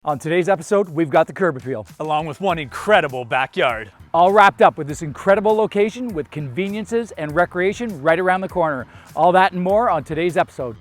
On today's episode, we've got the curb appeal, along with one incredible backyard. all wrapped up with this incredible location with conveniences and recreation right around the corner. All that and more on today's episode.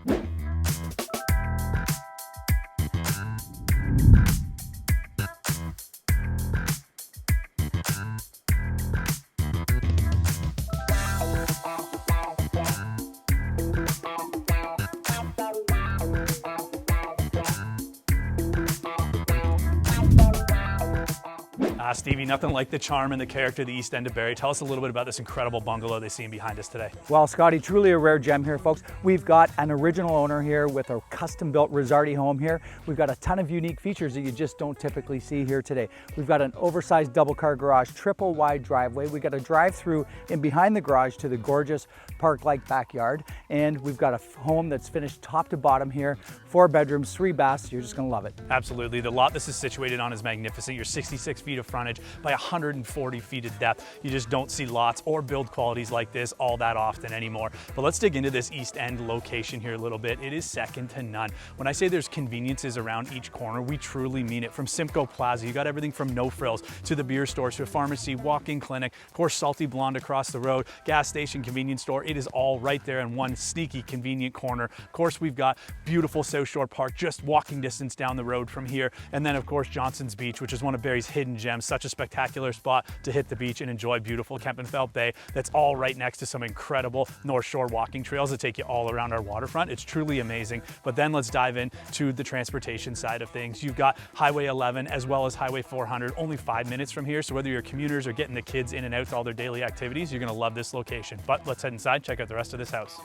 Stevie, nothing like the charm and the character of the East End of Barrie. Tell us a little bit about this incredible bungalow they're seeing behind us today. Well, Scotty, truly a rare gem here, folks. We've got an original owner here with a custom-built Rizzardi home here. We've got a ton of unique features that you just don't typically see here today. We've got an oversized double-car garage, triple wide driveway. We've got a drive-through in behind the garage to the gorgeous park-like backyard. And we've got a home that's finished top to bottom here, 4 bedrooms, 3 baths. You're just gonna love it. Absolutely. The lot this is situated on is magnificent. You're 66 feet of frontage by 140 feet of depth. You just don't see lots or build qualities like this all that often anymore. But let's dig into this East End location here a little bit. It is second to none. When I say there's conveniences around each corner, we truly mean it. From Simcoe Plaza, you got everything from No Frills to the beer store to a pharmacy, walk-in clinic, of course Salty Blonde across the road, gas station, convenience store. It is all right there in one sneaky convenient corner. Of course, we've got beautiful South Shore Park just walking distance down the road from here. And then of course Johnson's Beach, which is one of Barrie's hidden gems, such a spectacular spot to hit the beach and enjoy beautiful Kempenfelt Bay. That's all right next to some incredible North Shore walking trails that take you all around our waterfront. It's truly amazing. But then let's dive into the transportation side of things. You've got Highway 11 as well as Highway 400, only 5 minutes from here. So whether you're commuters or getting the kids in and out to all their daily activities, you're gonna love this location. But let's head inside, check out the rest of this house.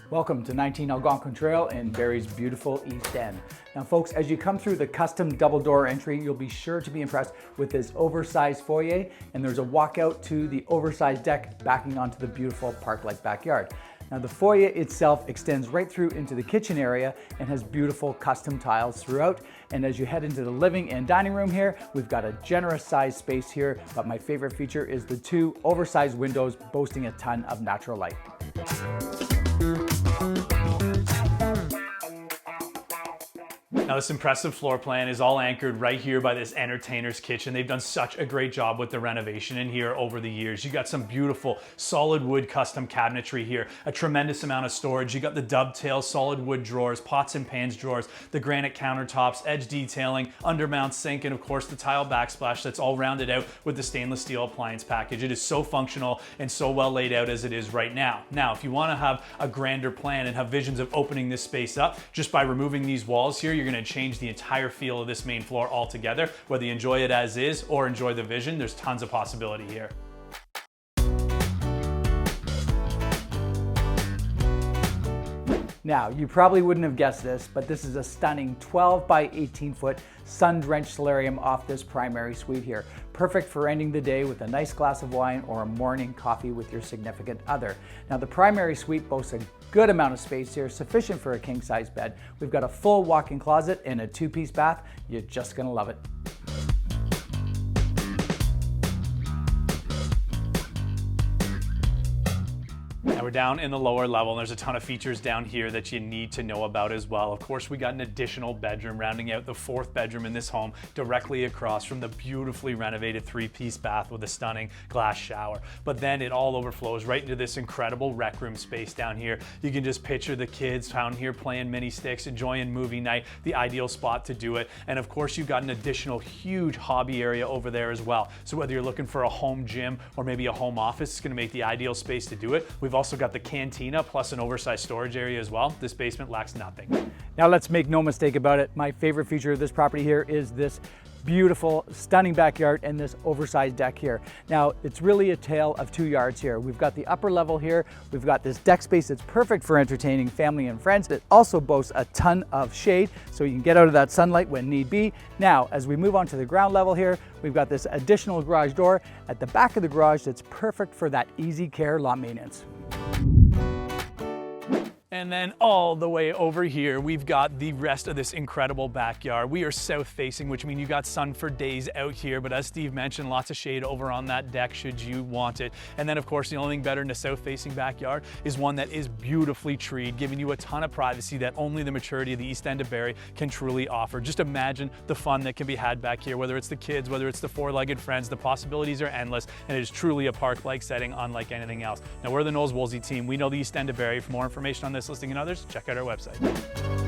Welcome to 19 Algonquin Trail in Barrie's beautiful East End. Now folks, as you come through the custom double door entry, you'll be sure to be impressed with this oversized foyer, and there's a walkout to the oversized deck backing onto the beautiful park-like backyard. Now the foyer itself extends right through into the kitchen area and has beautiful custom tiles throughout. And as you head into the living and dining room here, we've got a generous sized space here, but my favorite feature is the 2 oversized windows boasting a ton of natural light. Now this impressive floor plan is all anchored right here by this entertainer's kitchen. They've done such a great job with the renovation in here over the years. You got some beautiful solid wood custom cabinetry here, a tremendous amount of storage. You got the dovetail solid wood drawers, pots and pans drawers, the granite countertops, edge detailing, undermount sink, and of course the tile backsplash that's all rounded out with the stainless steel appliance package. It is so functional and so well laid out as it is right now. Now, if you want to have a grander plan and have visions of opening this space up, just by removing these walls here, you're going to change the entire feel of this main floor altogether. Whether you enjoy it as is or enjoy the vision, there's tons of possibility here. Now, you probably wouldn't have guessed this, but this is a stunning 12 by 18 foot sun-drenched solarium off this primary suite here. Perfect for ending the day with a nice glass of wine or a morning coffee with your significant other. Now, the primary suite boasts a good amount of space here, sufficient for a king-size bed. We've got a full walk-in closet and a 2-piece bath. You're just gonna love it. Now we're down in the lower level, and there's a ton of features down here that you need to know about as well. Of course, we got an additional bedroom rounding out the 4th bedroom in this home, directly across from the beautifully renovated 3-piece bath with a stunning glass shower. But then it all overflows right into this incredible rec room space down here. You can just picture the kids down here playing mini sticks, enjoying movie night, the ideal spot to do it. And of course, you've got an additional huge hobby area over there as well. So whether you're looking for a home gym or maybe a home office, it's gonna make the ideal space to do it. We've also got the cantina plus an oversized storage area as well. This basement lacks nothing. Now let's make no mistake about it. My favorite feature of this property here is this beautiful, stunning backyard and this oversized deck here. Now, it's really a tale of 2 yards here. We've got the upper level here. We've got this deck space that's perfect for entertaining family and friends. It also boasts a ton of shade, so you can get out of that sunlight when need be. Now, as we move on to the ground level here, we've got this additional garage door at the back of the garage that's perfect for that easy care lot maintenance. And then all the way over here, we've got the rest of this incredible backyard. We are south facing, which means you got sun for days out here, but as Steve mentioned, lots of shade over on that deck should you want it. And then of course, the only thing better than a south facing backyard is one that is beautifully treed, giving you a ton of privacy that only the maturity of the East End of Barrie can truly offer. Just imagine the fun that can be had back here, whether it's the kids, whether it's the four-legged friends, the possibilities are endless, and it is truly a park-like setting unlike anything else. Now we're the Knowles Woolsey team. We know the East End of Barrie. For more information on this listing and others, check out our website.